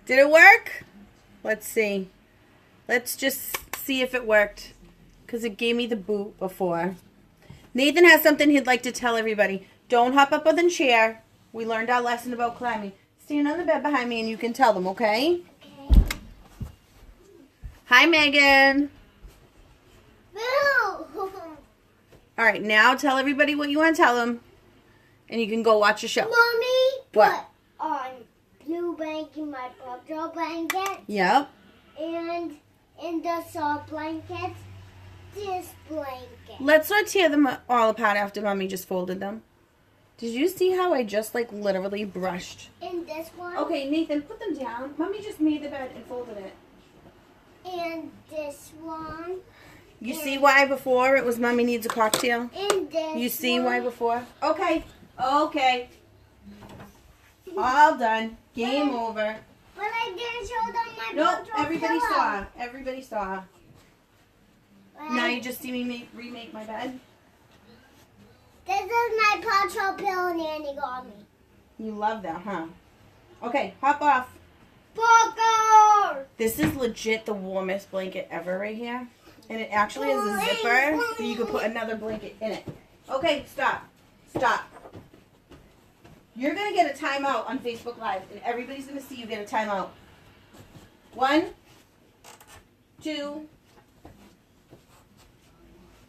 Did it work? Let's see. Let's just see if it worked. Because it gave me the boot before. Nathan has something he'd like to tell everybody. Don't hop up on the chair. We learned our lesson about climbing. Stand on the bed behind me and you can tell them, okay? Okay. Hi, Megan. No. All right, now tell everybody what you want to tell them. And you can go watch the show. Mommy, What? put on blue blanket, my patrol blanket, Yep. and in the soft blanket, this blanket. Let's not tear them all apart after Mommy just folded them. Did you see how I just, like, literally brushed? And this one. Okay, Nathan, put them down. Mommy just made the bed and folded it. And this one. You see why before it was Mommy needs a cocktail? And this You see one. why before? Okay. Okay. All done. Game over. But I didn't show them my Nope, patrol everybody pillow. saw. Everybody saw. But Now you just see me remake my bed? This is my patrol pillow Nanny got me. You love that, huh? Okay, hop off. Poker! This is legit the warmest blanket ever right here. And it actually has a zipper, so you can put another blanket in it. Okay, stop. Stop. You're going to get a timeout on Facebook Live, and everybody's going to see you get a timeout. 1, 2.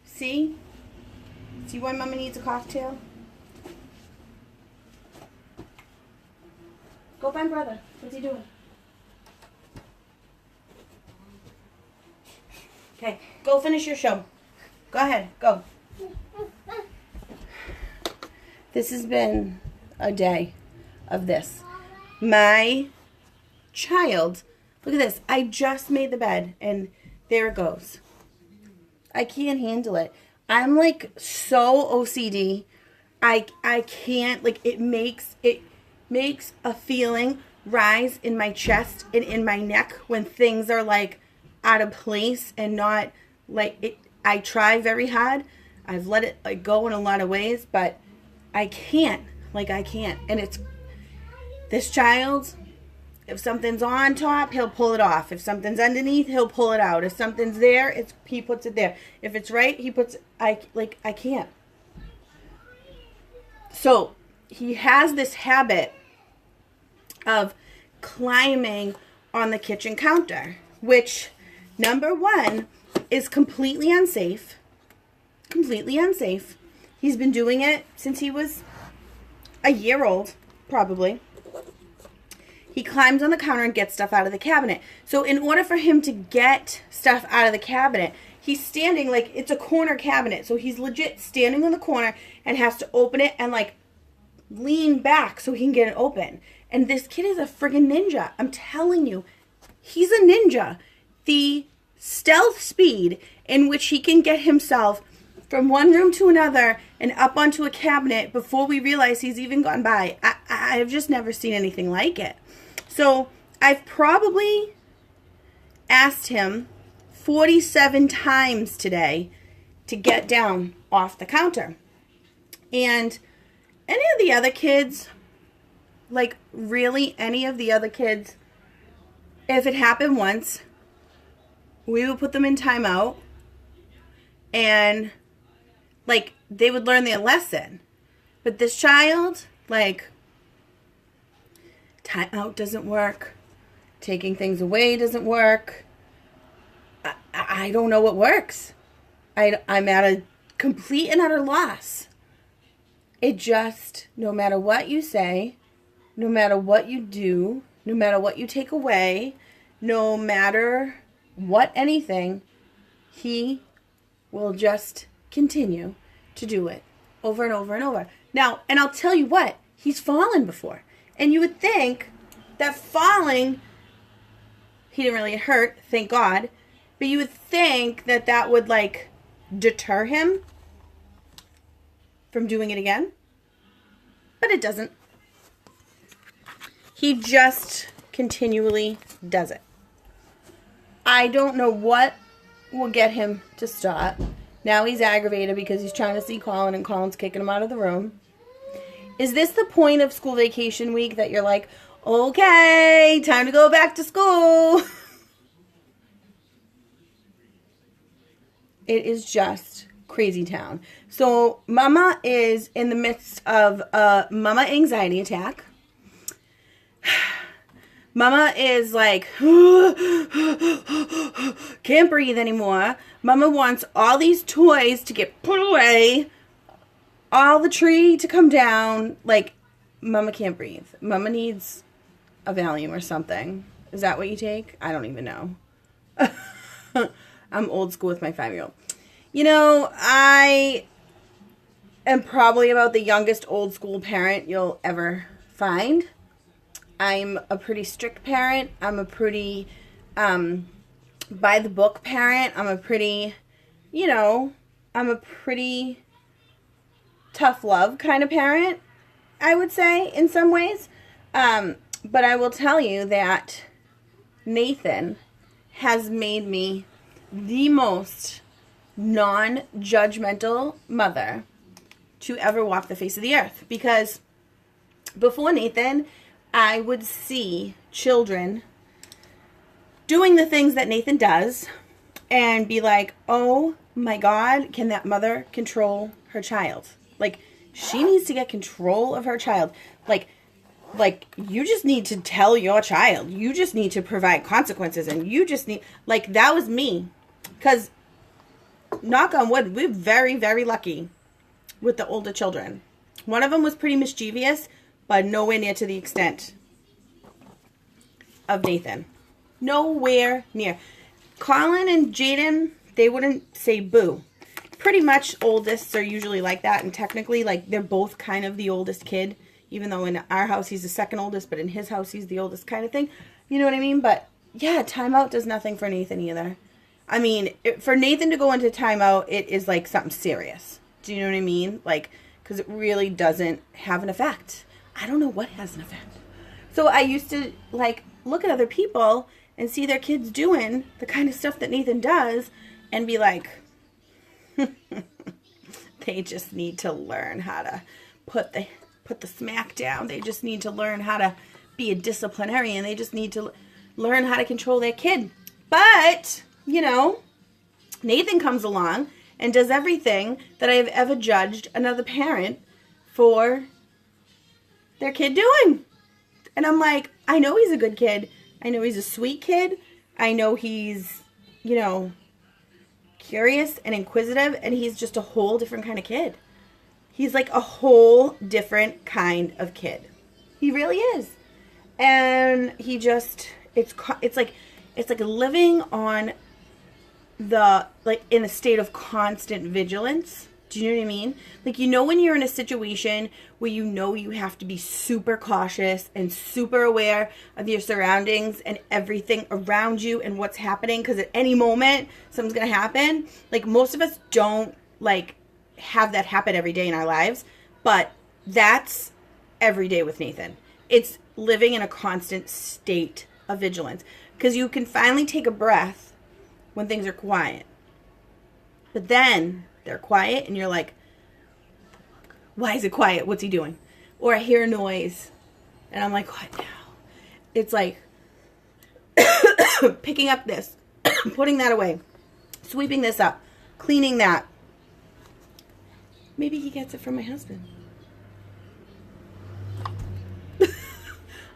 See? See why Mama needs a cocktail? Go find brother. What's he doing? Okay, go finish your show. Go ahead, go. This has been a day of this. My child, look at this. I just made the bed and there it goes. I can't handle it. I'm like so OCD. I can't, like, it makes a feeling rise in my chest and in my neck when things are like out of place and not like it. I try very hard. I've let it like go in a lot of ways, but I can't. Like, I can't. And it's this child. If something's on top, he'll pull it off. If something's underneath, he'll pull it out. If something's there, he puts it there. If it's right, he puts. I can't. So he has this habit of climbing on the kitchen counter, which, number one, is completely unsafe. Completely unsafe. He's been doing it since he was a year old, probably. He climbs on the counter and gets stuff out of the cabinet. So in order for him to get stuff out of the cabinet, he's standing, like, it's a corner cabinet. So he's legit standing on the corner and has to open it and, like, lean back so he can get it open. And this kid is a friggin' ninja. I'm telling you, he's a ninja. The stealth speed in which he can get himself from one room to another and up onto a cabinet before we realize he's even gone by. I've just never seen anything like it. So I've probably asked him 47 times today to get down off the counter. And any of the other kids, like really any of the other kids, if it happened once, we would put them in timeout and like they would learn their lesson. But this child, like, timeout doesn't work. Taking things away doesn't work. I don't know what works. I'm at a complete and utter loss. It just, no matter what you say, no matter what you do, no matter what you take away, no matter what anything, he will just continue to do it over and over and over. Now, and I'll tell you what, he's fallen before. And you would think that falling, he didn't really hurt, thank God, but you would think that that would, like, deter him from doing it again. But it doesn't. He just continually does it. I don't know what will get him to stop. Now he's aggravated because he's trying to see Colin and Colin's kicking him out of the room. Is this the point of school vacation week that you're like, Okay, time to go back to school. It is just crazy town. So Mama is in the midst of a Mama anxiety attack. Mama is like, can't breathe anymore. Mama wants all these toys to get put away. All the tree to come down. Like, Mama can't breathe. Mama needs a Valium or something. Is that what you take? I don't even know. I'm old school with my 5-year-old. You know, I am probably about the youngest old school parent you'll ever find. I'm a pretty strict parent. I'm a pretty by the book parent. I'm a pretty, I'm a pretty tough love kind of parent, I would say, in some ways. But I will tell you that Nathan has made me the most non-judgmental mother to ever walk the face of the earth. Because before Nathan, I would see children doing the things that Nathan does and be like, oh my God, can that mother control her child? Like, she needs to get control of her child. Like, you just need to tell your child. You just need to provide consequences. And you just need, like, that was me. Because, knock on wood, we're very, very lucky with the older children. One of them was pretty mischievous, but nowhere near to the extent of Nathan. Nowhere near. Colin and Jaden, they wouldn't say boo. Pretty much oldest are usually like that, and technically, like, they're both kind of the oldest kid, even though in our house he's the second oldest, but in his house he's the oldest kind of thing. You know what I mean? But yeah, timeout does nothing for Nathan either. I mean, for Nathan to go into timeout, it is like something serious. Do you know what I mean? Like, because it really doesn't have an effect. I don't know what has an effect. So I used to, like, look at other people and see their kids doing the kind of stuff that Nathan does and be like, they just need to learn how to put the smack down. They just need to learn how to be a disciplinarian. They just need to learn how to control their kid. But, Nathan comes along and does everything that I have ever judged another parent for their kid doing. And I'm like, I know he's a good kid. I know he's a sweet kid. I know he's, curious and inquisitive, and he's just a whole different kind of kid. He's like a whole different kind of kid. He really is. And he just, it's like living on in a state of constant vigilance. Do you know what I mean? Like, when you're in a situation where you have to be super cautious and super aware of your surroundings and everything around you and what's happening, because at any moment something's going to happen. Like, most of us don't, have that happen every day in our lives, but that's every day with Nathan. It's living in a constant state of vigilance, because you can finally take a breath when things are quiet. But then they're quiet and you're like, why is it quiet? What's he doing? Or I hear a noise and I'm like, what now? It's like picking up this, putting that away, sweeping this up, cleaning that. Maybe he gets it from my husband.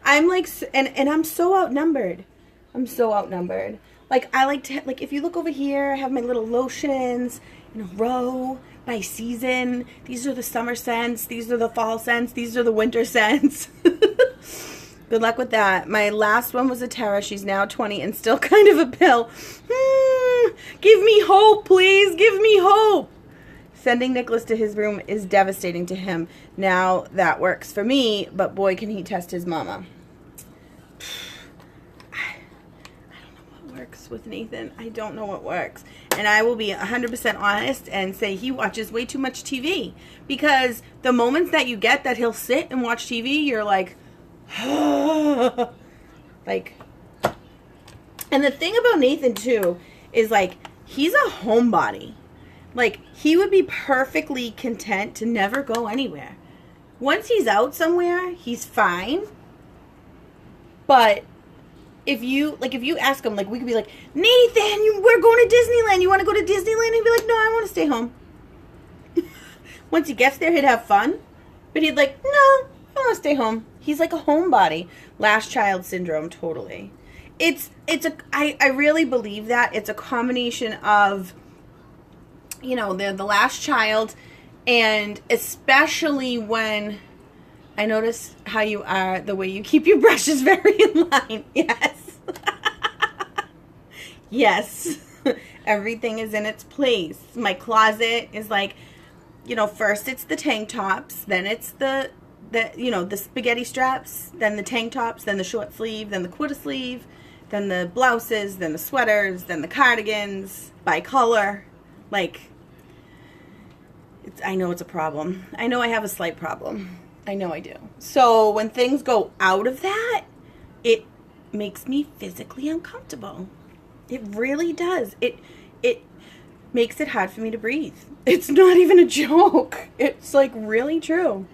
I'm like, and I'm so outnumbered. Like, I like to, if you look over here, I have my little lotions in a row by season. These are the summer scents. These are the fall scents. These are the winter scents. Good luck with that. My last one was a Terra. She's now 20 and still kind of a pill. Give me hope, please. Give me hope. Sending Nicholas to his room is devastating to him. Now that works for me, but boy, can he test his mama. Works with Nathan. I don't know what works. And I will be 100% honest and say he watches way too much TV, because the moments that you get that he'll sit and watch TV, you're like, like, and the thing about Nathan too is, like, he's a homebody. Like, he would be perfectly content to never go anywhere. Once he's out somewhere, he's fine. But if you ask him, like, we could be like, Nathan, we're going to Disneyland. You want to go to Disneyland? He'd be like, no, I want to stay home. Once he gets there, he'd have fun. But he'd like, no, I want to stay home. He's like a homebody. Last child syndrome, totally. I really believe that. It's a combination of, you know, they're the last child, and especially when I notice how you are, the way you keep your brushes very in line. Yes. Yes. Everything is in its place. My closet is like, you know, first it's the tank tops, then it's the you know, the spaghetti straps, then the tank tops, then the short sleeve, then the quarter sleeve, then the blouses, then the sweaters, then the cardigans, by color. Like, I know it's a problem. I know I have a slight problem. I know I do. So when things go out of that, it makes me physically uncomfortable. It really does. It makes it hard for me to breathe. It's not even a joke. It's like really true.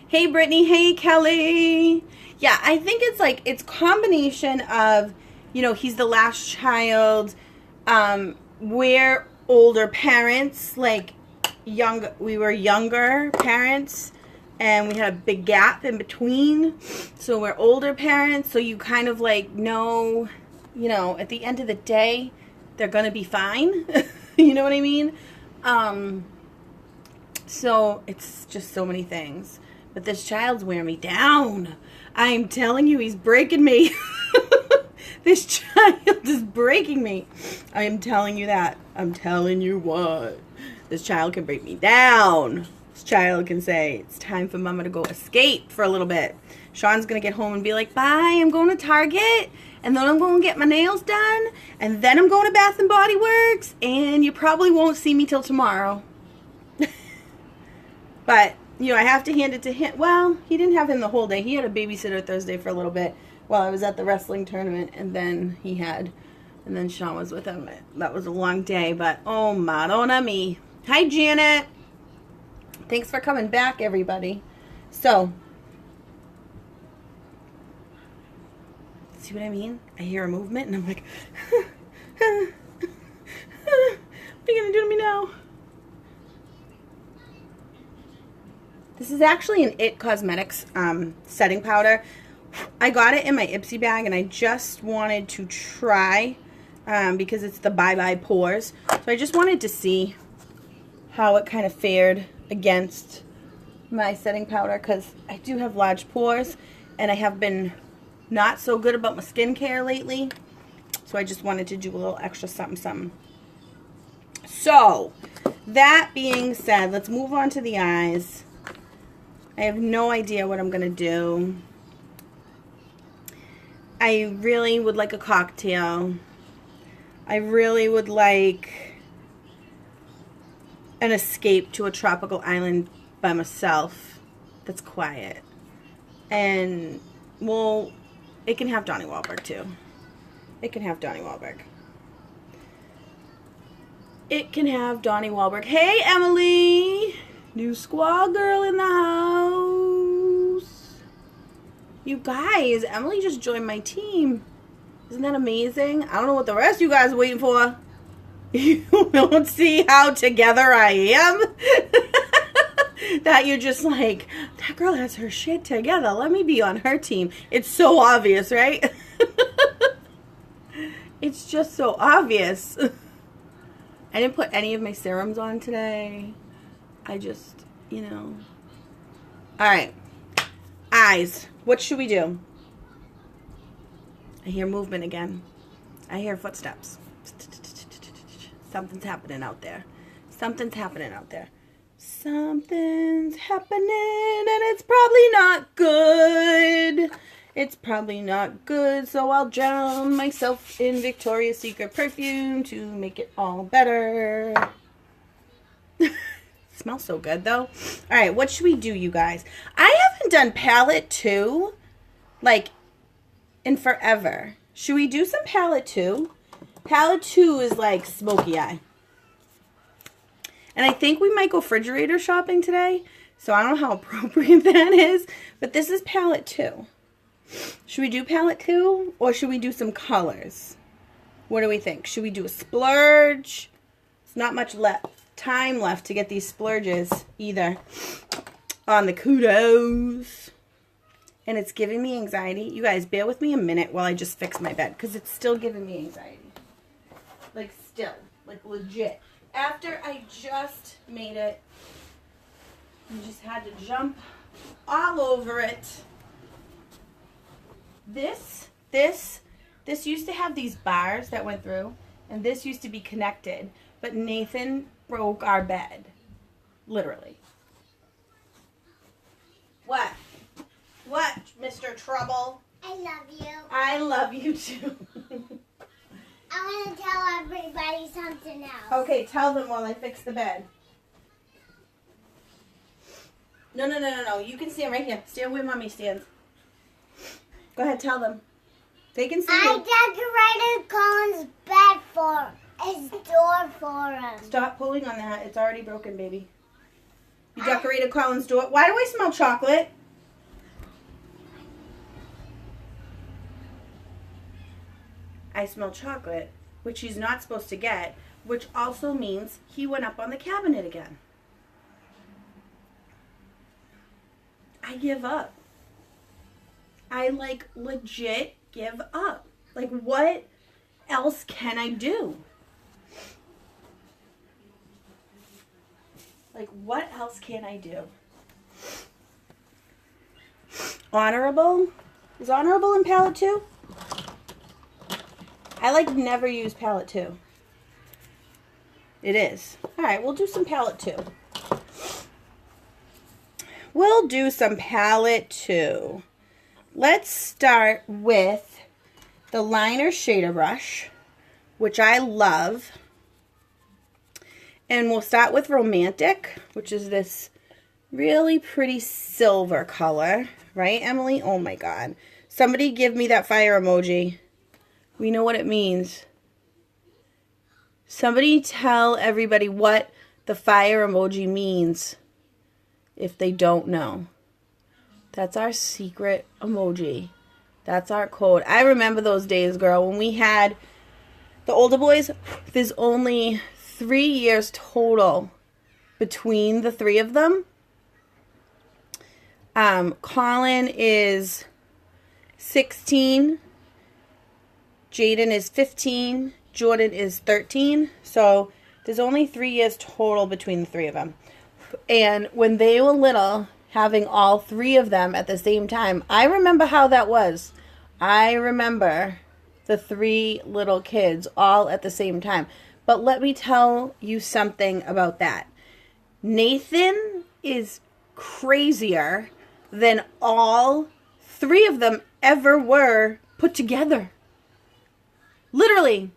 Hey Brittany, hey Kelly. Yeah, I think it's like, it's combination of, you know, he's the last child. We're older parents, like we were younger parents, and we had a big gap in between. So we're older parents, so you kind of like know, you know, at the end of the day, they're going to be fine. You know what I mean? So it's just so many things. But this child's wearing me down. I'm telling you, he's breaking me. This child is breaking me. I am telling you that. I'm telling you what. This child can break me down. This child can say, it's time for mama to go escape for a little bit. Sean's going to get home and be like, bye, I'm going to Target. And then I'm going to get my nails done. And then I'm going to Bath and Body Works. And you probably won't see me till tomorrow. But, you know, I have to hand it to him. Well, he didn't have him the whole day. He had a babysitter Thursday for a little bit while I was at the wrestling tournament. And then Sean was with him. That was a long day. But, oh, Madonna me. Hi, Janet. Thanks for coming back, everybody. So, see what I mean? I hear a movement and I'm like, what are you going to do to me now? This is actually an IT Cosmetics setting powder. I got it in my Ipsy bag and I just wanted to try because it's the Bye Bye Pores. So I just wanted to see how it kind of fared against my setting powder because I do have large pores and I have been not so good about my skincare lately. So I just wanted to do a little extra something, something. So, that being said, let's move on to the eyes. I have no idea what I'm going to do. I really would like a cocktail. I really would like an escape to a tropical island by myself that's quiet. And, well, it can have Donnie Wahlberg too. It can have Donnie Wahlberg. It can have Donnie Wahlberg. Hey, Emily! New squaw girl in the house. You guys, Emily just joined my team. Isn't that amazing? I don't know what the rest of you guys are waiting for. You don't see how together I am? That you're just like, that girl has her shit together. Let me be on her team. It's so obvious, right? It's just so obvious. I didn't put any of my serums on today. I just, you know. Alright. Eyes. What should we do? I hear movement again. I hear footsteps. Something's happening out there. Something's happening out there. Something's happening and it's probably not good. It's probably not good, so I'll drown myself in Victoria's Secret perfume to make it all better. Smells so good, though. Alright, what should we do, you guys? I haven't done palette 2, like, in forever. Should we do some palette 2? Palette 2 is like smoky eye. And I think we might go refrigerator shopping today. So I don't know how appropriate that is. But this is palette 2. Should we do palette 2 or should we do some colors? What do we think? Should we do a splurge? There's not much time left to get these splurges either on the kudos. And it's giving me anxiety. You guys, bear with me a minute while I just fix my bed because it's still giving me anxiety. Like still, like legit. After I just made it, you just had to jump all over it. This used to have these bars that went through, and this used to be connected, but Nathan broke our bed. Literally. What? What, Mr. Trouble? I love you. I love you too. I want to tell everybody something else. Okay, tell them while I fix the bed. No. You can stand right here. Stand where Mommy stands. Go ahead, tell them. They can see you. I decorated Colin's bed for his door for him. Stop pulling on that. It's already broken, baby. You decorated Colin's door. Why do I smell chocolate? I smell chocolate, which he's not supposed to get, which also means he went up on the cabinet again. I give up. I like legit give up. Like what else can I do? Like what else can I do? Honorable? Is honorable in palette 2? I like never use palette 2. It is. Alright, we'll do some palette 2. We'll do some palette 2. Let's start with the liner shader brush, which I love. And we'll start with Romantic, which is this really pretty silver color. Right, Emily? Oh my God. Somebody give me that fire emoji. We know what it means. Somebody tell everybody what the fire emoji means if they don't know. That's our secret emoji. That's our code. I remember those days, girl, when we had the older boys. There's only 3 years total between the 3 of them. Colin is 16. Jaden is 15. Jordan is 13. So there's only 3 years total between the 3 of them. And when they were little, having all 3 of them at the same time, I remember how that was. I remember the 3 little kids all at the same time. But let me tell you something about that. Nathan is crazier than all 3 of them ever were put together. Literally.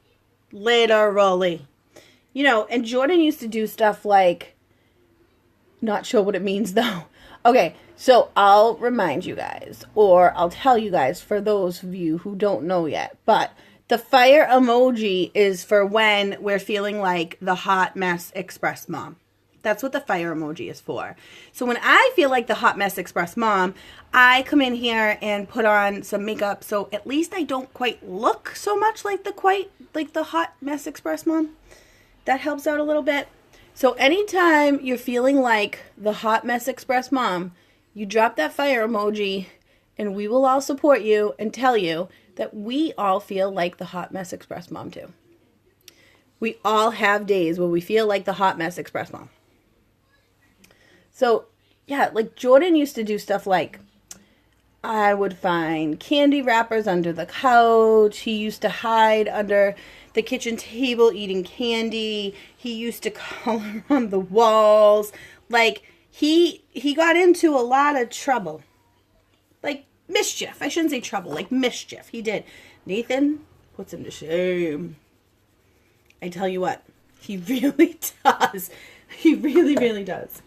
You know, and Jordan used to do stuff like, not sure what it means though. Okay, so I'll remind you guys, or I'll tell you guys for those of you who don't know yet, but the fire emoji is for when we're feeling like the hot mess express mom. That's what the fire emoji is for. So when I feel like the hot mess express mom, I come in here and put on some makeup so at least I don't quite look so much like the hot mess express mom. That helps out a little bit. So anytime you're feeling like the hot mess express mom, you drop that fire emoji and we will all support you and tell you that we all feel like the hot mess express mom too. We all have days where we feel like the hot mess express mom. So, yeah, like Jordan used to do stuff like, I would find candy wrappers under the couch. He used to hide under the kitchen table eating candy. He used to color on the walls. Like, he got into a lot of trouble. Like, mischief. I shouldn't say trouble. Like, mischief. He did. Nathan puts him to shame. I tell you what, he really does. He really, really does.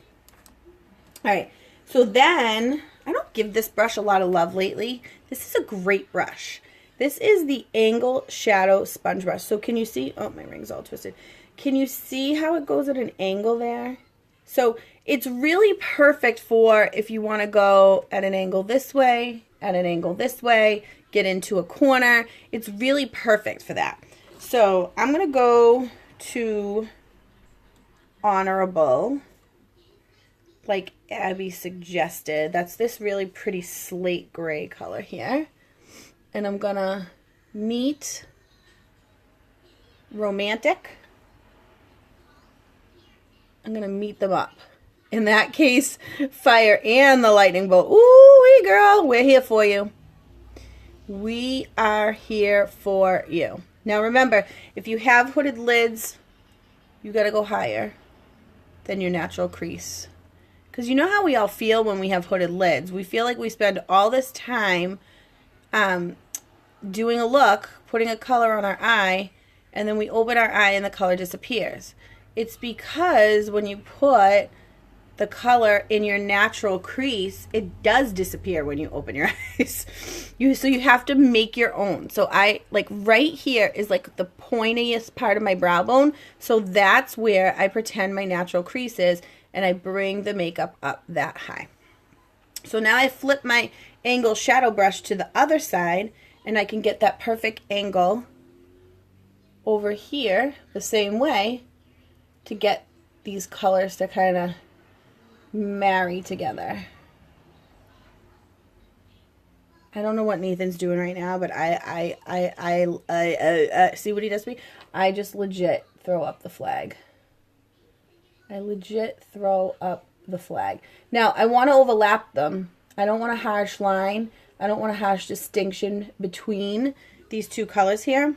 All right, so then, I don't give this brush a lot of love lately. This is a great brush. This is the Angle Shadow Sponge Brush. So can you see? Oh, my ring's all twisted. Can you see how it goes at an angle there? So it's really perfect for if you want to go at an angle this way at an angle this way, get into a corner. It's really perfect for that. So I'm going to go to Honorable, like Abby suggested. That's this really pretty slate gray color here. And I'm going to meet Romantic. I'm going to meet them up. In that case, Fire and the Lightning Bolt. Ooh, girl, we're here for you. We are here for you. Now remember, if you have hooded lids, you got to go higher than your natural crease. Because you know how we all feel when we have hooded lids. We feel like we spend all this time doing a look, putting a color on our eye, and then we open our eye and the color disappears. It's because when you put the color in your natural crease, it does disappear when you open your eyes. So you have to make your own. So I, like right here is like the pointiest part of my brow bone. So that's where I pretend my natural crease is, and I bring the makeup up that high. So now I flip my angle shadow brush to the other side, and I can get that perfect angle over here the same way to get these colors to kind of marry together. I don't know what Nathan's doing right now, but I see what he does to me. I just legit throw up the flag. I legit throw up the flag. Now, I want to overlap them. I don't want a harsh line. I don't want a harsh distinction between these two colors here.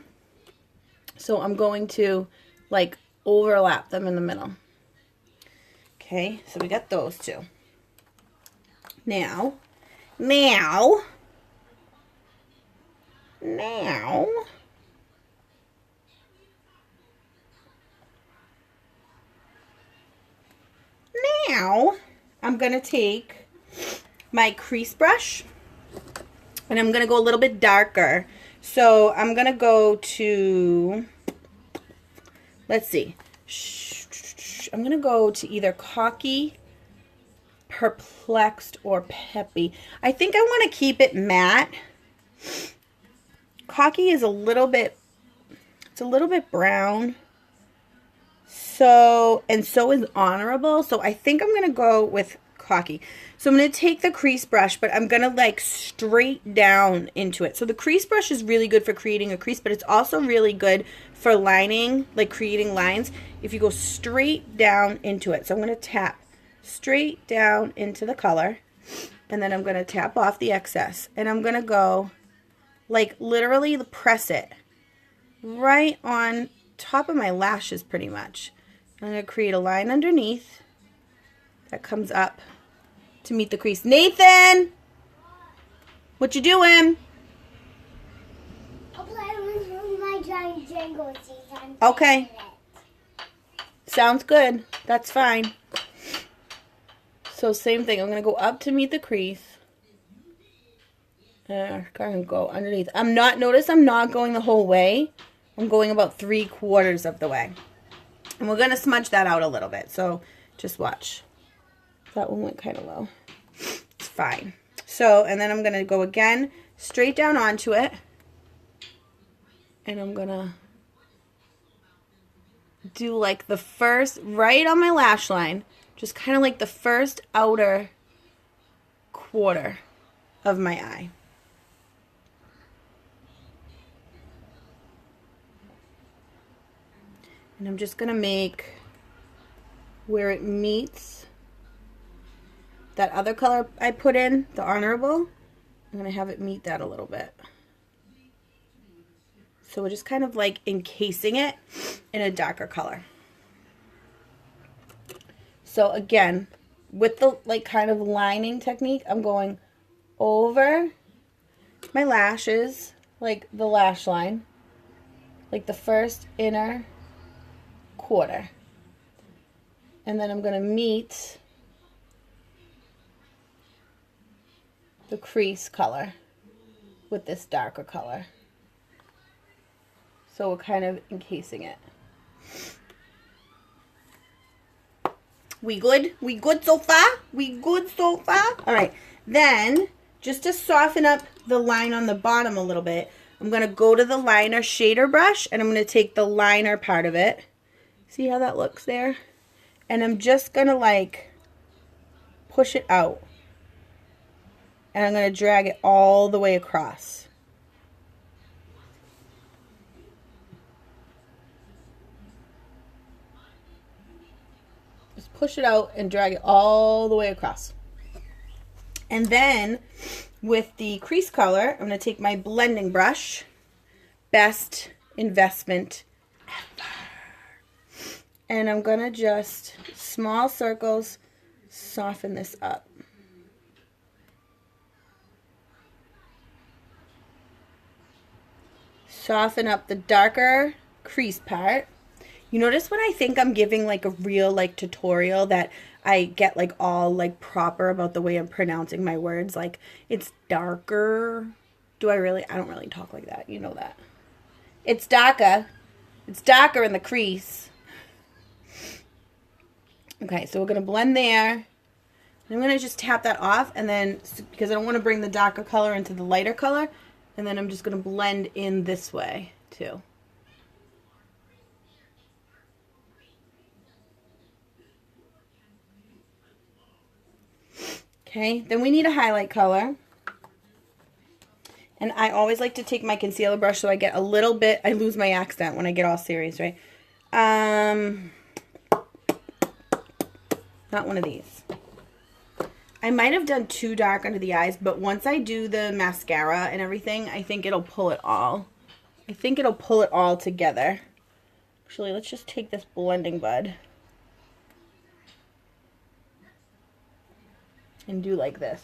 So I'm going to like overlap them in the middle. Okay, so we got those two. Now, I'm going to take my crease brush and I'm going to go a little bit darker. So I'm going to go to, let's see, I'm going to go to either Cocky, Perplexed, or Peppy. I think I want to keep it matte. Cocky is a little bit, it's a little bit brown. So, and so is Honorable. So I think I'm going to go with Cocky. So I'm going to take the crease brush, but I'm going to like straight down into it. So the crease brush is really good for creating a crease, but it's also really good for lining, like creating lines, if you go straight down into it. So I'm going to tap straight down into the color, and then I'm going to tap off the excess, and I'm going to go like literally press it right on top of my lashes pretty much. I'm going to create a line underneath that comes up to meet the crease. Nathan! What you doing? I'll play with my giant Jenga season. Okay. Sounds good. That's fine. So same thing. I'm going to go up to meet the crease. I'm going to go underneath. Notice I'm not going the whole way. I'm going about 3/4 of the way. And we're going to smudge that out a little bit. So just watch. That one went kind of low. It's fine. So, and then I'm going to go again straight down onto it. And I'm going to do like the first, right on my lash line, just kind of like the first outer quarter of my eye. And I'm just going to make where it meets that other color I put in, the Honorable. I'm going to have it meet that a little bit. So we're just kind of like encasing it in a darker color. So again, with the like kind of lining technique, I'm going over my lashes, like the lash line, like the first inner quarter. And then I'm going to meet the crease color with this darker color. So we're kind of encasing it. We good? We good so far? We good so far? All right. Then just to soften up the line on the bottom a little bit, I'm going to go to the liner shader brush and I'm going to take the liner part of it. See how that looks there? And I'm just going to like push it out. And I'm going to drag it all the way across. Just push it out and drag it all the way across. And then with the crease color, I'm going to take my blending brush. Best investment ever. And I'm going to just, small circles, soften this up. Soften up the darker crease part. You notice when I think I'm giving like a real like tutorial that I get like all like proper about the way I'm pronouncing my words. Like it's darker. Do I really? I don't really talk like that. You know that. It's darker. It's darker in the crease. Okay, so we're going to blend there. I'm going to just tap that off and then, because I don't want to bring the darker color into the lighter color, and then I'm just going to blend in this way too. Okay, then we need a highlight color. And I always like to take my concealer brush so I get a little bit, I lose my accent when I get all serious, right? Not one of these. I might have done too dark under the eyes, but once I do the mascara and everything, I think it'll pull it all. I think it'll pull it all together. Actually, let's just take this blending bud and do like this.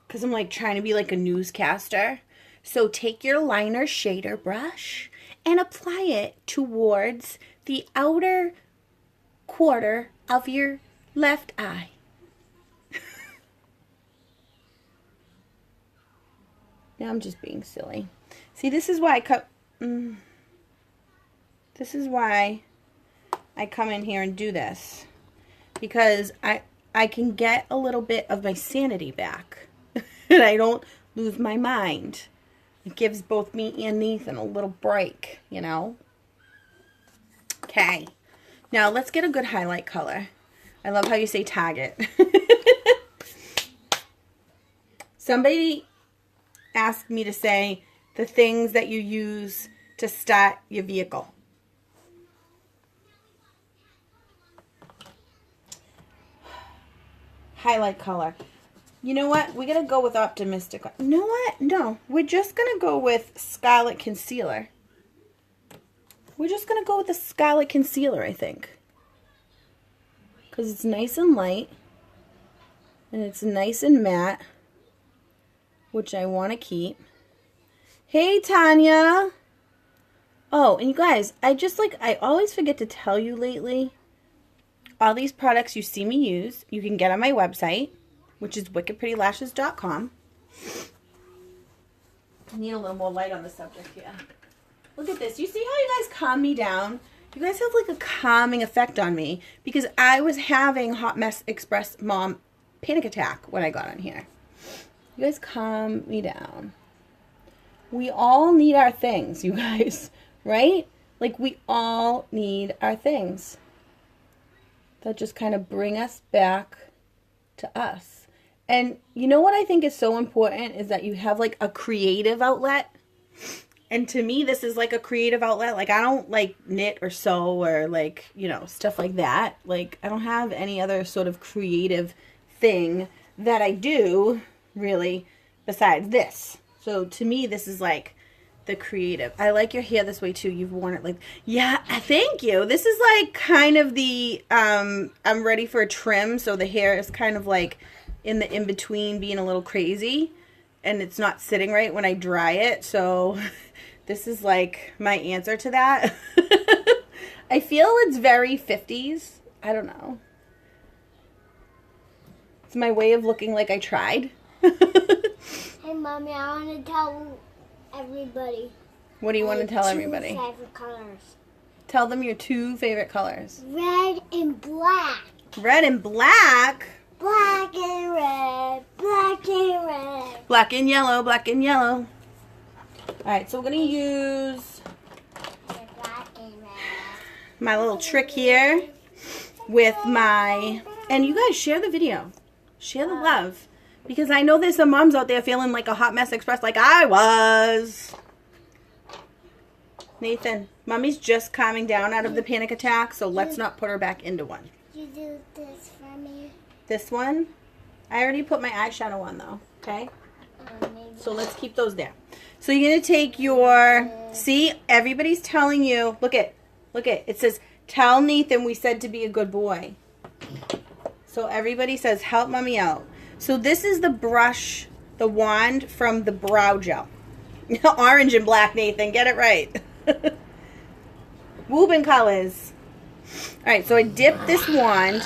Because I'm like trying to be like a newscaster. So take your liner shader brush and apply it towards the outer quarter of your left eye. Now I'm just being silly. See, this is why this is why I come in here and do this. Because I can get a little bit of my sanity back. And I don't lose my mind. It gives both me and Nathan a little break, you know? Okay. Now let's get a good highlight color. I love how you say Target. Somebody asked me to say the things that you use to start your vehicle. Highlight color. You know what? We're going to go with optimistic. You know what? No. We're just going to go with Scarlet Concealer. We're just going to go with the Scarlet Concealer, I think. Because it's nice and light. And it's nice and matte. Which I want to keep. Hey, Tanya. Oh, and you guys, I always forget to tell you lately. All these products you see me use, you can get on my website, which is wickedprettylashes.com. I need a little more light on the subject here. Look at this. You see how you guys calm me down? You guys have like a calming effect on me because I was having Hot Mess Express Mom panic attack when I got on here. You guys calm me down. We all need our things, you guys, right? Like we all need our things that just kind of bring us back to us. And you know what I think is so important is that you have like a creative outlet. And to me, this is like a creative outlet. Like I don't like knit or sew or like, you know, stuff like that. Like I don't have any other sort of creative thing that I do really besides this. So to me, this is like the creative. I like your hair this way too. You've worn it like, yeah, thank you. This is like kind of the, I'm ready for a trim. So the hair is kind of like in the in-between being a little crazy and it's not sitting right when I dry it. So this is like my answer to that. I feel it's very 50s. I don't know. It's my way of looking like I tried. Hey, Mommy, I want to tell everybody. What do you want to tell everybody? Two favorite colors. Tell them your 2 favorite colors. Red and black. Red and black? Black and red. Black and red. Black and yellow, black and yellow. Alright, so we're going to use Black and red. my little trick here with my... And you guys, share the video. Share the love. Because I know there's some moms out there feeling like a hot mess express like I was. Nathan, Mommy's just calming down out of the panic attack, so let's not put her back into one. You do this for me. This one? I already put my eyeshadow on though, okay? So let's keep those there. So you're going to take your... See, everybody's telling you... Look it. It says, tell Nathan we said to be a good boy. So everybody says, help Mommy out. So this is the brush, the wand from the brow gel. Orange and black, Nathan. Get it right. Woobin colors. Alright, so I dip this wand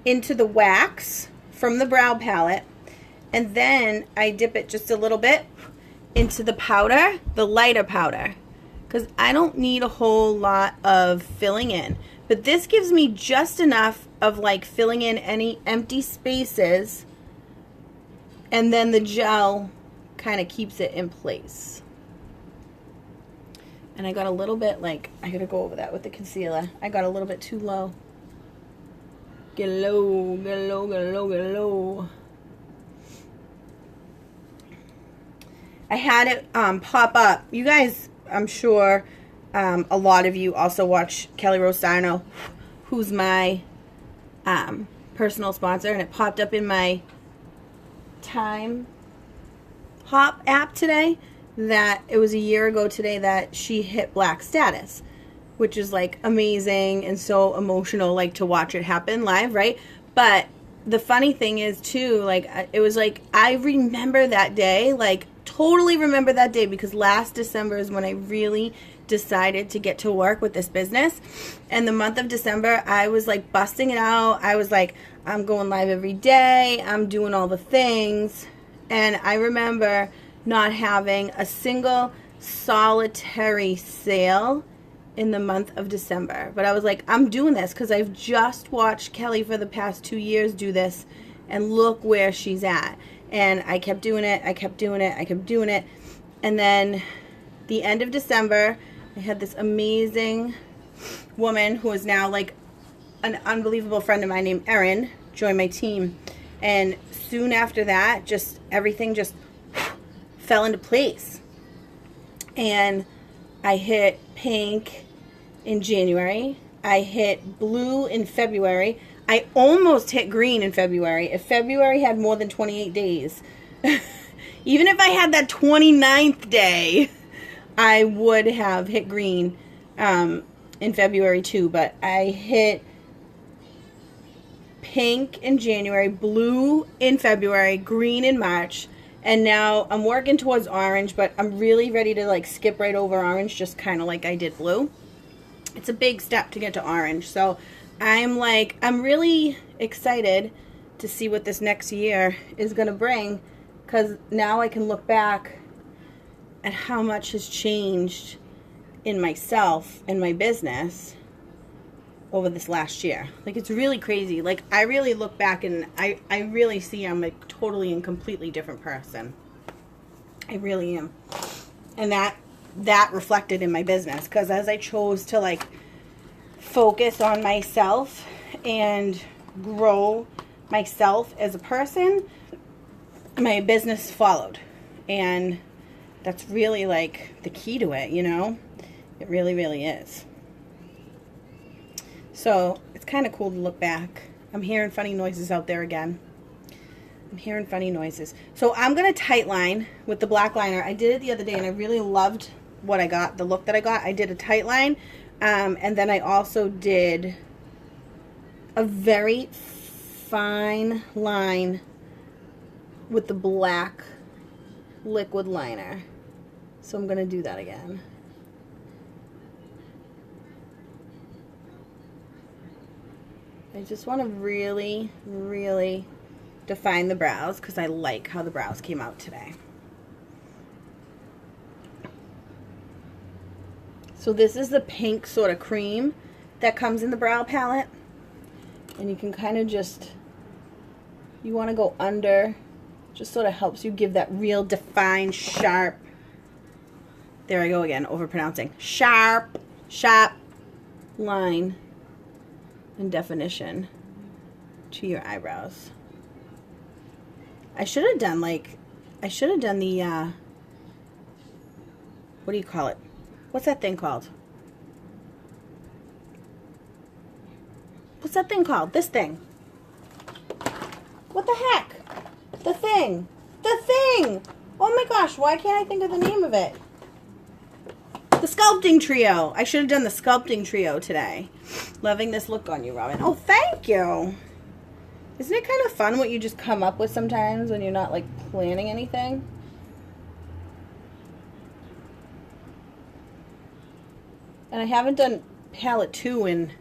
into the wax from the brow palette. And then I dip it just a little bit into the powder, the lighter powder. Because I don't need a whole lot of filling in. But this gives me just enough of like filling in any empty spaces. And then the gel kind of keeps it in place. And I got a little bit like, I gotta go over that with the concealer. I got a little bit too low. Get low, get low, get low, get low. I had it pop up. You guys, I'm sure a lot of you also watch Kelly Rose Sarno, who's my personal sponsor. And it popped up in my Time Hop app today that it was a year ago today that she hit black status, which is like amazing and so emotional, like to watch it happen live, right? But the funny thing is too, like it was like I remember that day, like totally remember that day, because last December is when I really decided to get to work with this business. And the month of December I was like busting it out. I was like, I'm going live every day, I'm doing all the things. And I remember not having a single solitary sale in the month of December. But I was like, I'm doing this because I've just watched Kelly for the past 2 years do this, and look where she's at. And I kept doing it, I kept doing it, I kept doing it. And then the end of December, I had this amazing woman who is now like an unbelievable friend of mine named Erin join my team. And soon after that, just everything just fell into place. And I hit pink in January. I hit blue in February. I almost hit green in February. If February had more than 28 days, even if I had that 29th day, I would have hit green in February too. But I hit pink in January, blue in February, green in March. And now I'm working towards orange, but I'm really ready to like skip right over orange, just kind of like I did blue. It's a big step to get to orange. So I'm really excited to see what this next year is going to bring, because now I can look back at how much has changed in myself and my business over this last year. Like, it's really crazy. Like, I really look back and I really see I'm a totally and completely different person. I really am. And that reflected in my business, because as I chose to like focus on myself and grow myself as a person, my business followed. And that's really like the key to it, you know? It really, really is. So it's kind of cool to look back. I'm hearing funny noises out there again. I'm hearing funny noises. So I'm going to tight line with the black liner. I did it the other day and I really loved what I got, the look that I got. I did a tight line, and then I also did a very fine line with the black liquid liner. So I'm going to do that again. I just want to really, really define the brows, because I like how the brows came out today. So this is the pink sort of cream that comes in the brow palette. And you can kind of just, you want to go under, just sort of helps you give that real defined, sharp, there I go again, overpronouncing, sharp line and definition to your eyebrows. I should have done the, what do you call it? What's that thing called? What's that thing called? This thing. What the heck? The thing. The thing! Oh my gosh, why can't I think of the name of it? The sculpting trio. I should have done the sculpting trio today. Loving this look on you, Robin. Oh, thank you. Isn't it kind of fun what you just come up with sometimes when you're not like planning anything? And I haven't done palette 2 in,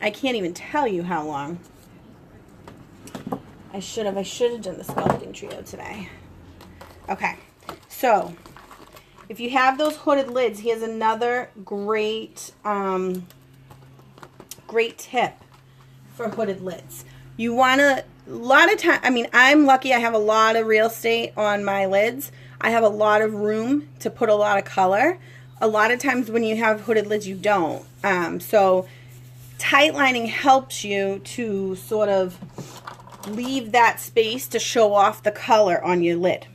I can't even tell you how long. I should have done the sculpting trio today. Okay, so if you have those hooded lids, here's another great, great tip for hooded lids. You want to, a lot of time, I mean, I'm lucky I have a lot of real estate on my lids. I have a lot of room to put a lot of color. A lot of times when you have hooded lids, you don't. So tight lining helps you to sort of leave that space to show off the color on your lid.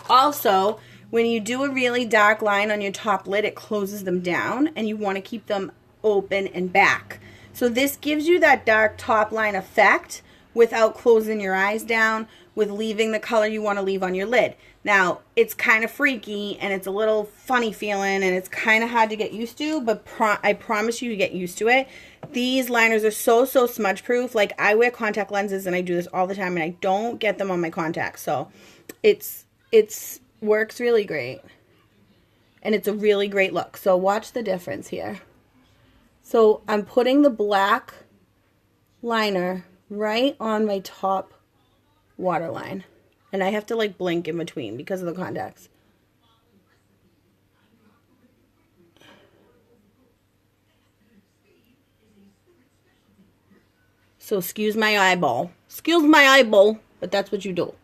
Also, when you do a really dark line on your top lid, it closes them down, and you want to keep them open and back. So this gives you that dark top line effect without closing your eyes down, with leaving the color you want to leave on your lid. Now, it's kind of freaky, and it's a little funny feeling, and it's kind of hard to get used to, but I promise you get used to it. These liners are so smudge proof. Like, I wear contact lenses, and I do this all the time, and I don't get them on my contacts. So it's works really great, and it's a really great look. So watch the difference here. So I'm putting the black liner right on my top waterline, and I have to like blink in between because of the contacts. So excuse my eyeball, but that's what you do.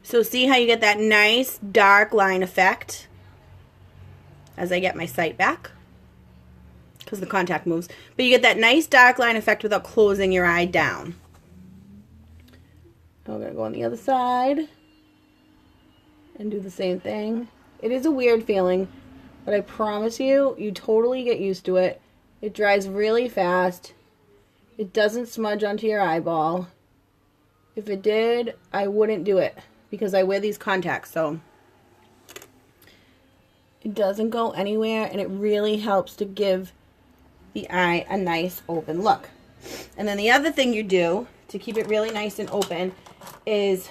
So see how you get that nice dark line effect as I get my sight back, because the contact moves. But you get that nice dark line effect without closing your eye down. I'm going to go on the other side and do the same thing. It is a weird feeling, but I promise you, you totally get used to it. It dries really fast. It doesn't smudge onto your eyeball. If it did, I wouldn't do it, because I wear these contacts, so it doesn't go anywhere, and it really helps to give the eye a nice open look. And then the other thing you do to keep it really nice and open is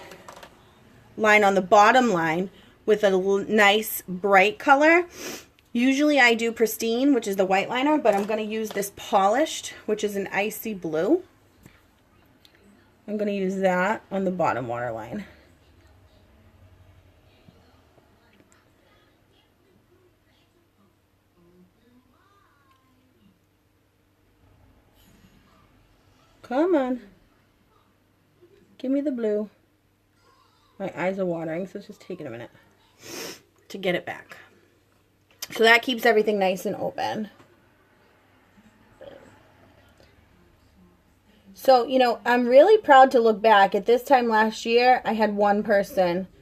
line on the bottom line with a nice bright color. Usually I do Pristine, which is the white liner, but I'm going to use this Polished, which is an icy blue. I'm going to use that on the bottom waterline. Come on. Give me the blue. My eyes are watering, so it's just taking a minute to get it back. So that keeps everything nice and open. So, you know, I'm really proud to look back. At this time last year, I had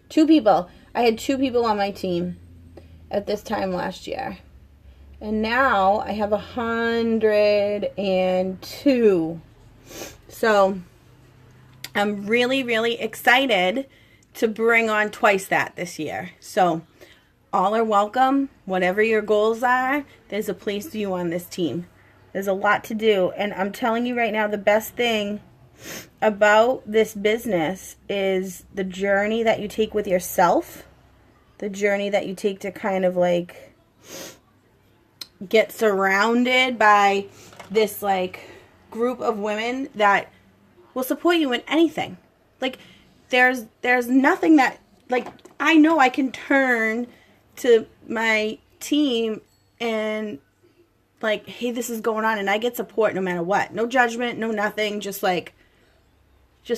two people. I had 2 people on my team at this time last year. And now I have 102. So I'm really excited to bring on twice that this year. So all are welcome. Whatever your goals are, there's a place for you on this team. There's a lot to do. And I'm telling you right now, the best thing about this business is the journey that you take with yourself. The journey that you take to kind of like get surrounded by this like group of women that will support you in anything. Like there's nothing that, like, I know I can turn to my team and like, hey, this is going on, and I get support no matter what. No judgment, no nothing, just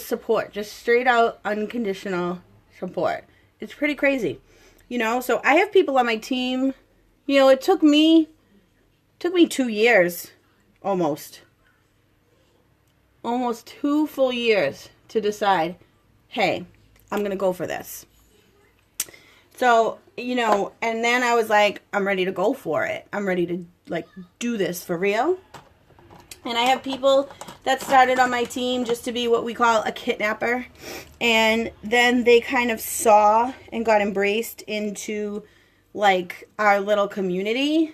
support. Just straight out unconditional support. It's pretty crazy. You know, so I have people on my team, you know, it took me 2 years, almost 2 full years to decide, hey, I'm going to go for this. So, you know, and then I was like, I'm ready to go for it. I'm ready to, like, do this for real. And I have people that started on my team just to be what we call a kidnapper. And then they kind of saw and got embraced into, like, our little community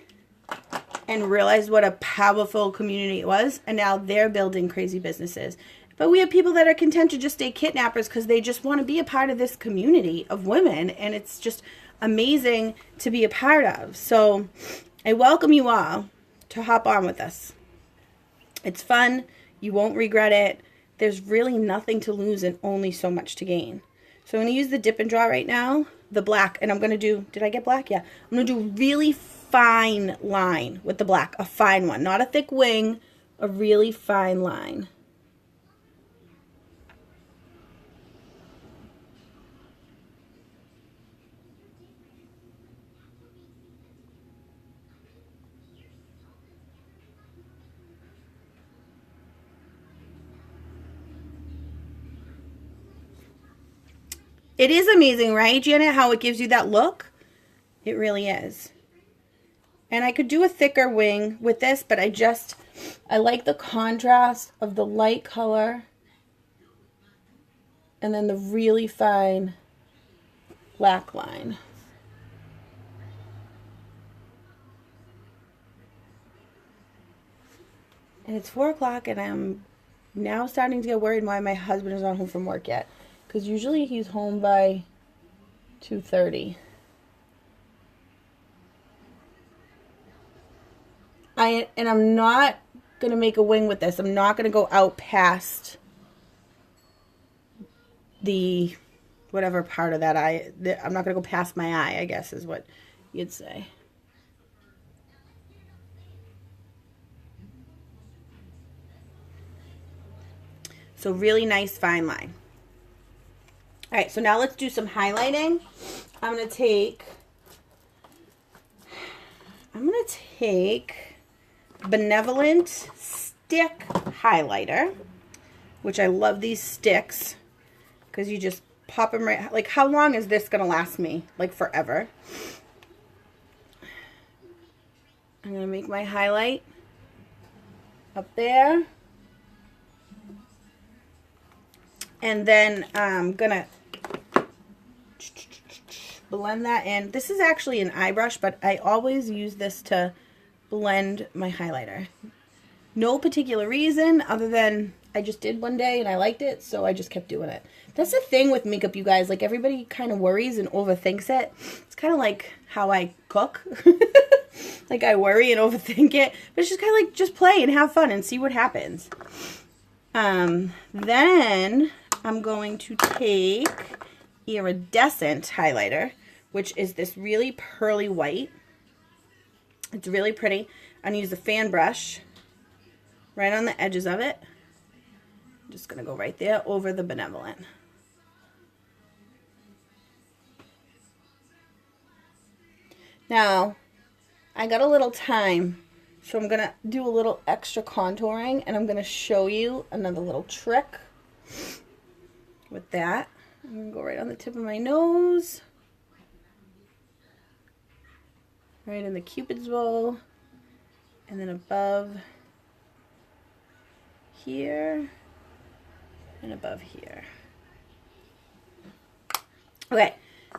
and realized what a powerful community it was. And now they're building crazy businesses. But we have people that are content to just stay kidnappers because they just want to be a part of this community of women. And it's just amazing to be a part of. So I welcome you all to hop on with us. It's fun. You won't regret it. There's really nothing to lose and only so much to gain. So I'm going to use the dip and draw right now, the black. And I'm going to do, did I get black? Yeah. I'm going to do a really fine line with the black. A fine one. Not a thick wing. A really fine line. It is amazing, right, Janet, how it gives you that look? It really is. And I could do a thicker wing with this, but I like the contrast of the light color and then the really fine black line. And it's 4 o'clock and I'm now starting to get worried why my husband is not home from work yet. Because usually he's home by 2:30. And I'm not going to make a wing with this. I'm not going to go out past the whatever part of that eye. I'm not going to go past my eye, I guess is what you'd say. So really nice fine line. All right, so now let's do some highlighting. I'm going to take Benevolent Stick Highlighter, which I love these sticks because you just pop them right. Like, how long is this going to last me? Like, forever. I'm going to make my highlight up there. And then I'm going to blend that in. This is actually an eye brush, but I always use this to blend my highlighter. No particular reason other than I just did one day and I liked it, so I just kept doing it. That's the thing with makeup, you guys. Like, everybody kind of worries and overthinks it. It's kind of like how I cook. Like, I worry and overthink it. But it's just kind of like, just play and have fun and see what happens. Then I'm going to take Iridescent highlighter, which is this really pearly white. It's really pretty. I'm going to use a fan brush right on the edges of it. I'm just going to go right there over the Benevolent. Now, I got a little time, so I'm going to do a little extra contouring, and I'm going to show you another little trick with that. I'm going to go right on the tip of my nose, right in the Cupid's bow, and then above here, and above here. Okay,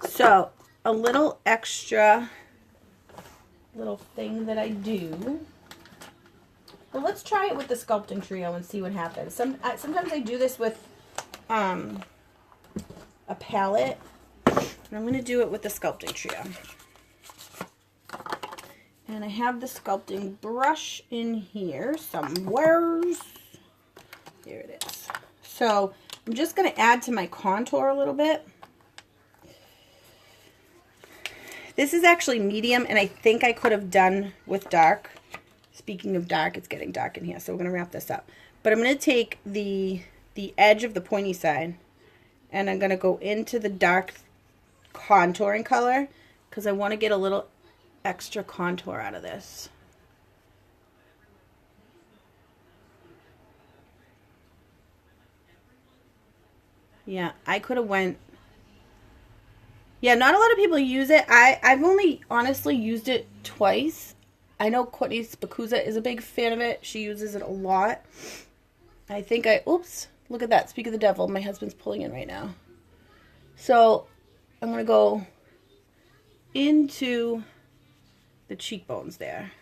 so a little extra little thing that I do. Well, let's try it with the sculpting trio and see what happens. Sometimes I do this with a palette, and I'm going to do it with the sculpting trio. And I have the sculpting brush in here somewhere. There it is. So I'm just going to add to my contour a little bit. This is actually medium, and I think I could have done with dark. Speaking of dark, it's getting dark in here, so we're going to wrap this up. But I'm going to take the edge of the pointy side, and I'm going to go into the dark contouring color because I want to get a little extra contour out of this. Yeah, I could have went. Yeah, not a lot of people use it. I've only honestly used it twice. I know Courtney Spacuza is a big fan of it. She uses it a lot. I think oops, look at that. Speak of the devil. My husband's pulling in right now. So I'm going to go into the cheekbones there.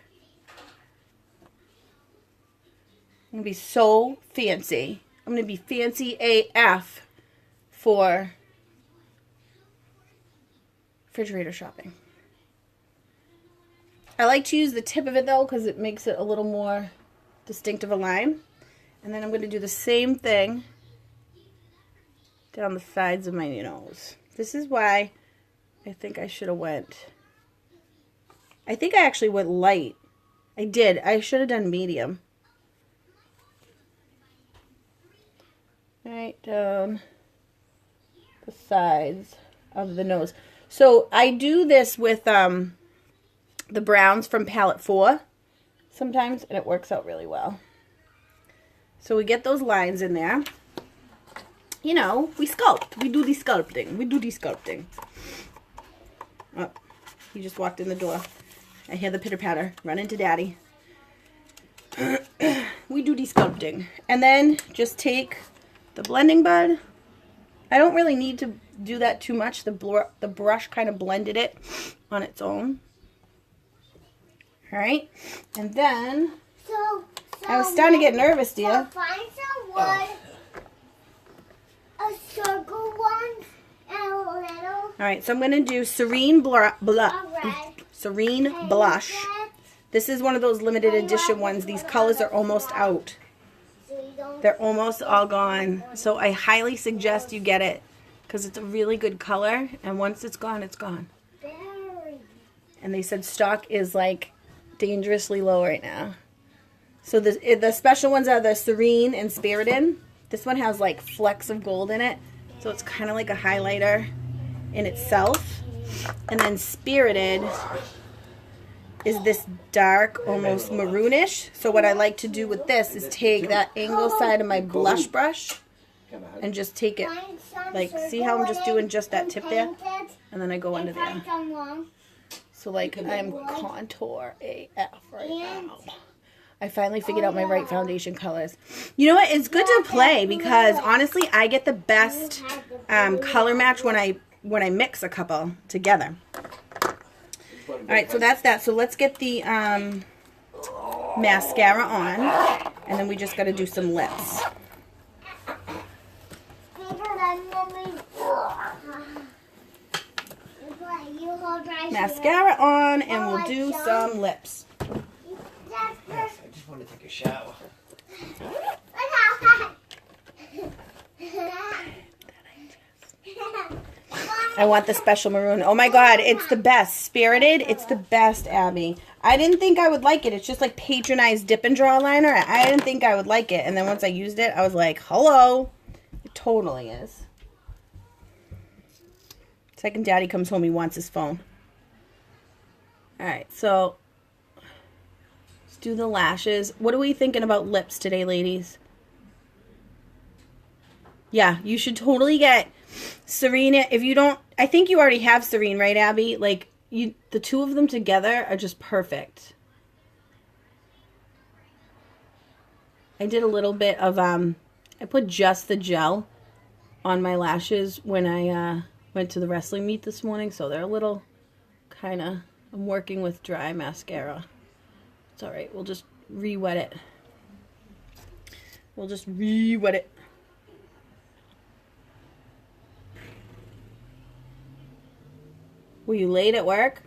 I'm going to be so fancy. I'm going to be fancy AF for refrigerator shopping. I like to use the tip of it though because it makes it a little more distinctive a line. And then I'm going to do the same thing down the sides of my nose. This is why I think I should have went. I think I actually went light. I did. I should have done medium. Right down the sides of the nose. So I do this with the browns from palette 4 sometimes, and it works out really well. So we get those lines in there. You know, we sculpt. We do the sculpting. We do the sculpting. Oh, he just walked in the door. I hear the pitter-patter. Run into Daddy. We do the sculpting. And then just take the blending bud. I don't really need to do that too much. The brush kind of blended it on its own. All right. And then I was starting to get nervous, dear. So find someone, a circle one, and a little. All right. So I'm going to do Serene Serene Blush. This is one of those limited edition ones. These colors are almost out. They're almost all gone. So I highly suggest you get it because it's a really good color. And once it's gone, it's gone. And they said stock is like dangerously low right now. So the special ones are the Serene and Spirited. This one has like flecks of gold in it. So it's kind of like a highlighter in itself. And then Spirited is this dark, almost maroonish. So what I like to do with this is take that angle side of my blush brush and just take it, like, see how I'm just doing just that tip there? And then I go under there. So like I'm contour AF right now. I finally figured out my right foundation colors. You know what? It's good to play because honestly, I get the best color match when I mix a couple together. All right, so that's that. So let's get the mascara on, and then we just got to do some lips. Mascara on, and we'll do some lips. Yes, I just want to take a shower. I want the special maroon. Oh my god, it's the best. Spirited, it's the best, Abby. I didn't think I would like it. It's just like patronized dip and draw liner. I didn't think I would like it. And then once I used it, I was like, hello. It totally is. Second Daddy comes home, he wants his phone. Alright, so let's do the lashes. What are we thinking about lips today, ladies? Yeah, you should totally get Serene. If you don't, I think you already have Serene, right, Abby? Like, the two of them together are just perfect. I did a little bit of, I put just the gel on my lashes when I went to the wrestling meet this morning, so they're a little kind of, I'm working with dry mascara. It's all right. We'll just re-wet it. We'll just re-wet it. Were you late at work?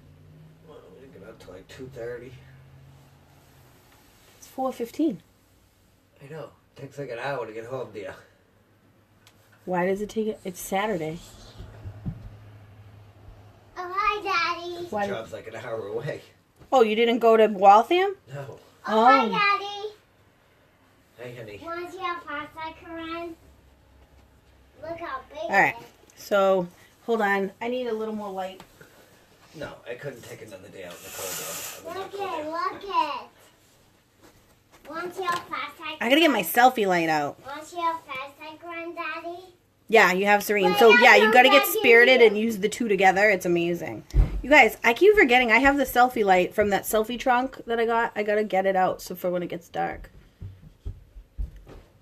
Well, we didn't get out till like like 2:30. It's 4:15. I know. Takes like an hour to get home, dear. Why does it take it? It's Saturday. Oh, hi, Daddy. Why? Job's like an hour away. Oh, you didn't go to Waltham? No. Oh, hi, Daddy. Hey, honey. Want to see how fast I can run? Look how big All right. it is. So, hold on. I need a little more light. No, I couldn't take another day out in the cold. I would not Look go it, there. look it. Want to see how fast I can I gotta get my selfie light out. Want to see how fast I can run, Daddy? Yeah, you have Serene. Wait, So, I yeah, you know gotta get that you Spirited do. and use the two together. It's amazing. You guys, I keep forgetting I have the selfie light from that selfie trunk that I got. I gotta get it out so for when it gets dark.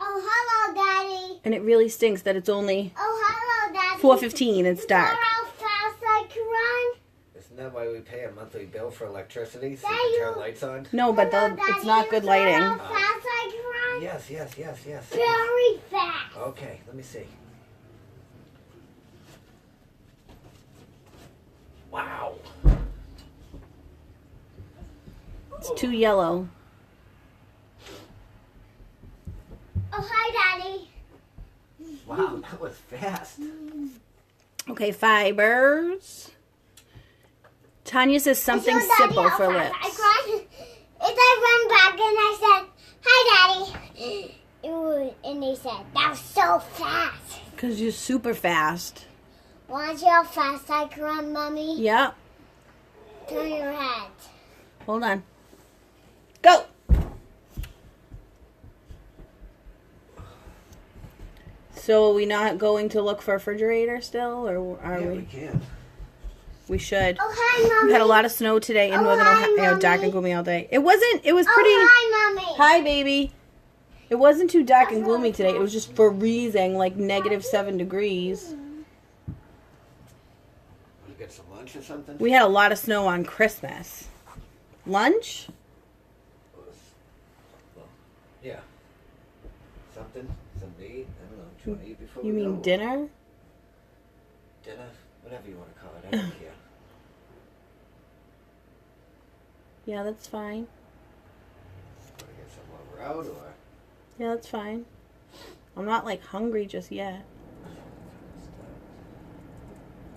Oh, hello, Daddy. And it really stinks that it's only Oh, hello, Daddy. 4:15. It's dark. You know how fast I can run? Isn't that why we pay a monthly bill for electricity so Daddy, you can turn you- lights on? No, but Hello, it's Daddy, not you good know lighting. How fast I can run? Yes. Very fast. Okay, let me see. Wow. It's too yellow. Oh, hi, Daddy. Wow, that was fast. Okay, fibers. Tanya says something I showed Daddy simple how for fast lips. I run. And I ran back and I said, hi, Daddy. And he said, that was so fast. Because you're super fast. Want to see how fast I can run, Mommy? Yep. Turn your head. Hold on. Go! So are we not going to look for a refrigerator still? Or are Yeah, we? we can. We should. Oh, hi, Mommy. We had a lot of snow today in Oh, northern hi, Ohio. Dark and Mommy. gloomy all day. It was pretty... Oh, hi, Mommy. Hi, baby. It wasn't too dark and That's gloomy really today. It was just freezing, like -7 degrees. You get some lunch or something? We had a lot of snow on Christmas. Lunch? Well, yeah. Something to eat. I don't know. Do you want to eat before You we mean go? dinner? Dinner? Whatever you want to call it. I don't care. Yeah, that's fine. Want to get some while we're out or? Yeah, that's fine. I'm not, like, hungry just yet.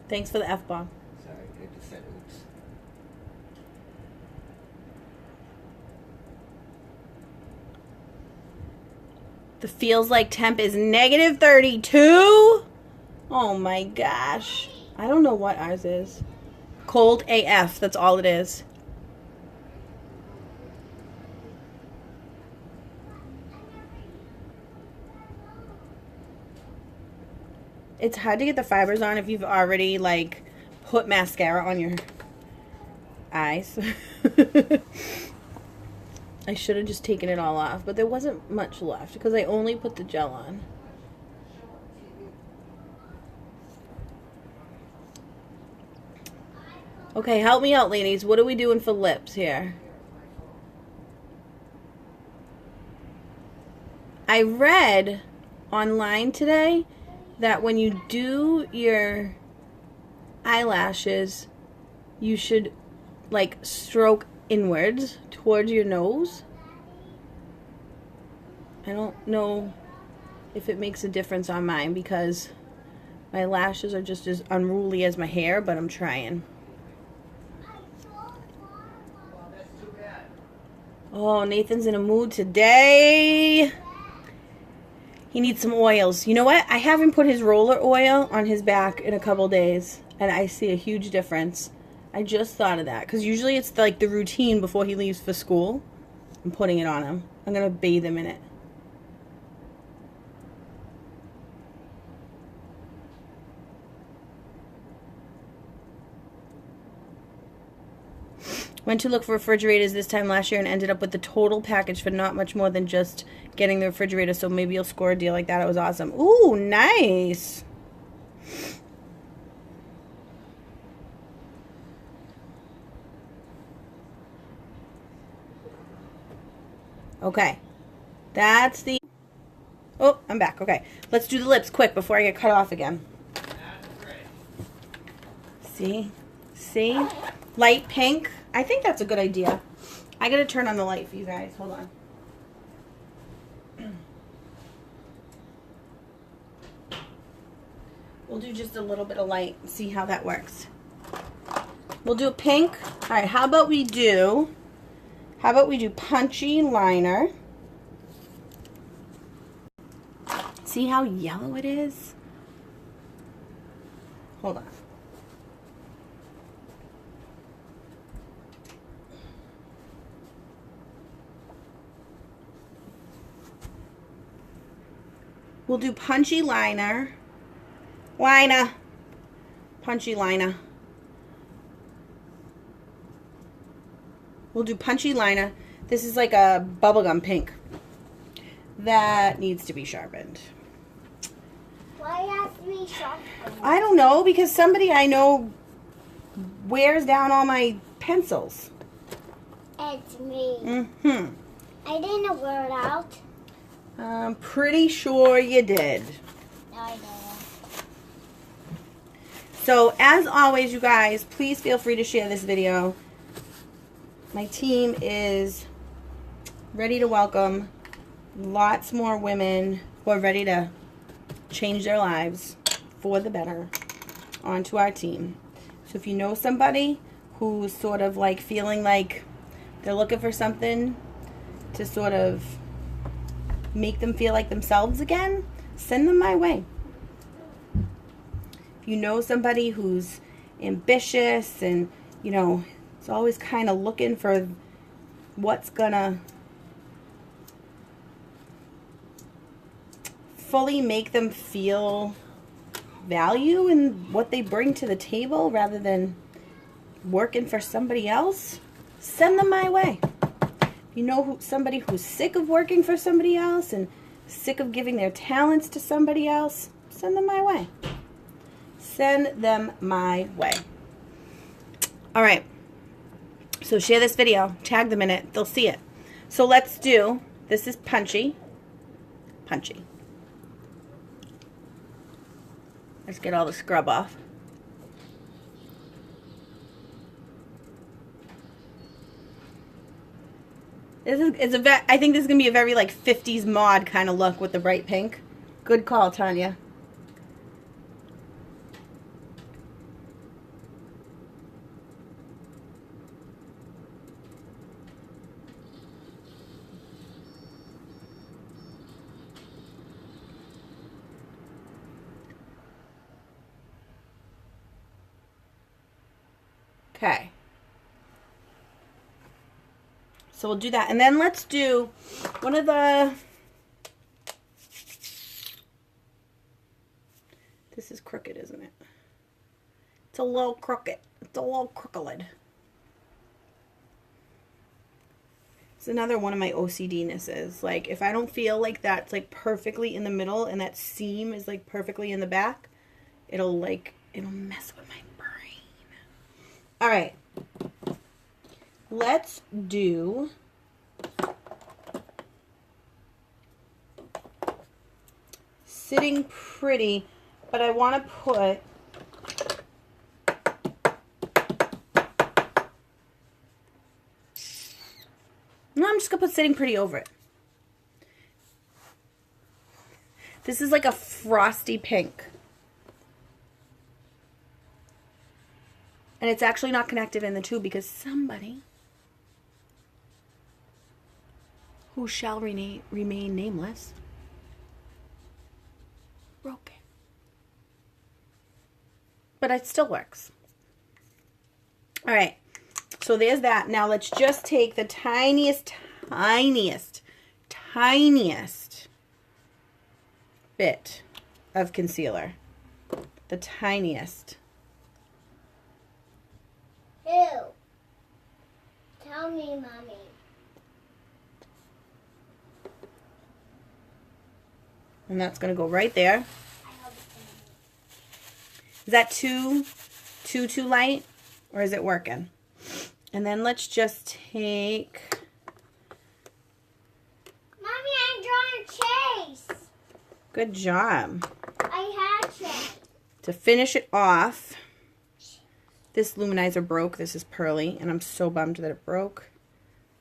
Thanks for the F-bomb. Sorry, I just said oops. The feels like temp is -32? Oh my gosh. I don't know what ours is. Cold AF, that's all it is. It's hard to get the fibers on if you've already, like, put mascara on your eyes. I should have just taken it all off, but there wasn't much left because I only put the gel on. Okay, help me out, ladies. What are we doing for lips here? I read online today that when you do your eyelashes, you should, like, stroke inwards towards your nose. I don't know if it makes a difference on mine because my lashes are just as unruly as my hair, but I'm trying. Oh, Nathan's in a mood today. He needs some oils. You know what? I haven't put his roller oil on his back in a couple days, and I see a huge difference. I just thought of that because usually it's like the routine before he leaves for school. I'm putting it on him. I'm going to bathe him in it. Went to look for refrigerators this time last year and ended up with the total package for not much more than just getting the refrigerator. So maybe you'll score a deal like that. It was awesome. Ooh, nice. Okay. That's the... Oh, I'm back. Okay. Let's do the lips quick before I get cut off again. See? See? Light pink. I think that's a good idea. I gotta turn on the light for you guys. Hold on. We'll do just a little bit of light and see how that works. We'll do a pink. All right, how about we do punchy liner. See how yellow it is? Hold on. We'll do punchy liner. Punchy liner. We'll do punchy liner. This is like a bubblegum pink. That needs to be sharpened. Why has to be sharpened? I don't know, because somebody I know wears down all my pencils. It's me. Mm-hmm. I didn't wear it out. I'm pretty sure you did. No, I didn't. So, as always, you guys, please feel free to share this video. My team is ready to welcome lots more women who are ready to change their lives for the better onto our team. So if you know somebody who's sort of like feeling like they're looking for something to sort of make them feel like themselves again, send them my way. If you know somebody who's ambitious and, you know, is always kind of looking for what's gonna fully make them feel value in what they bring to the table rather than working for somebody else, send them my way. If you know somebody who's sick of working for somebody else and sick of giving their talents to somebody else, send them my way. Send them my way. All right. So share this video. Tag them in it. They'll see it. So let's do, this is punchy. Punchy. Let's get all the scrub off. I think this is going to be a very like 50s mod kind of look with the bright pink. Good call, Tanya. Okay. So we'll do that. And then let's do one of the... This is crooked, isn't it? It's a little crooked. It's a little crooked. It's another one of my OCD-nesses. Like, if I don't feel like that's, like, perfectly in the middle and that seam is, like, perfectly in the back, it'll mess with my brain. All right. Let's do Sitting Pretty, but I want to put no, I'm just going to put Sitting Pretty over it. This is like a frosty pink. And it's actually not connected in the tube because somebody who shall remain nameless broke it. But it still works. All right. So there's that. Now let's just take the tiniest bit of concealer. The tiniest. Who? Tell me, Mommy. And that's going to go right there. Is that too light? Or is it working? And then let's just take... Mommy, I'm drawing Chase. Good job. I had Chase. To finish it off, This luminizer broke. This is pearly, and I'm so bummed that it broke.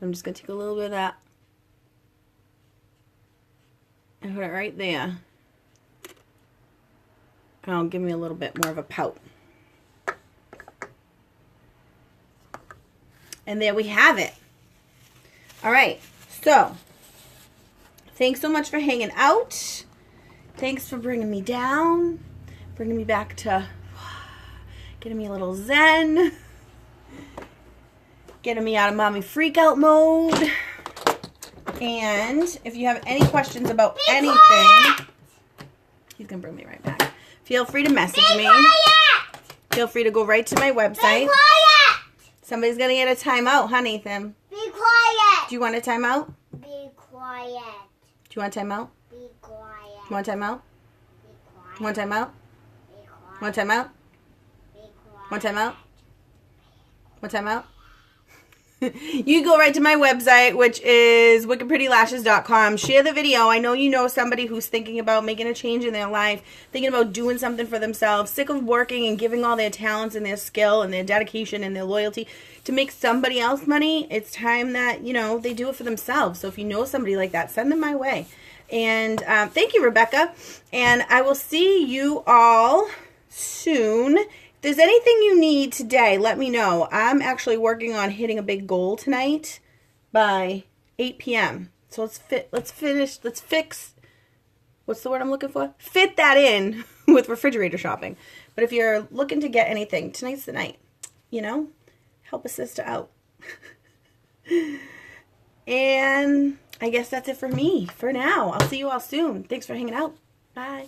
I'm just going to take a little bit of that and put it right there. And I'll give me a little bit more of a pout. And there we have it. All right, so thanks so much for hanging out. Thanks for bringing me down, bringing me back to getting me a little zen, getting me out of mommy freak out mode. And if you have any questions about anything, he's going to bring me right back. Feel free to message me. Feel free to go right to my website. Somebody's going to get a timeout, huh, Nathan? Be quiet. Do you want a timeout? Be quiet. Do you want a timeout? Be quiet. You want a timeout? Be quiet. You want a timeout? Be quiet. Want a timeout? Be quiet. Want a timeout? Want a timeout? You go right to my website, which is wickedprettylashes.com. Share the video. I know you know somebody who's thinking about making a change in their life, thinking about doing something for themselves, sick of working and giving all their talents and their skill and their dedication and their loyalty to make somebody else money. It's time that, you know, they do it for themselves. So if you know somebody like that, send them my way. And thank you, Rebecca. And I will see you all soon. If there's anything you need today, let me know. I'm actually working on hitting a big goal tonight by 8 p.m. So let's fix, what's the word I'm looking for? Fit that in with refrigerator shopping. But if you're looking to get anything, tonight's the night. You know, help a sister out. And I guess that's it for me for now. I'll see you all soon. Thanks for hanging out. Bye.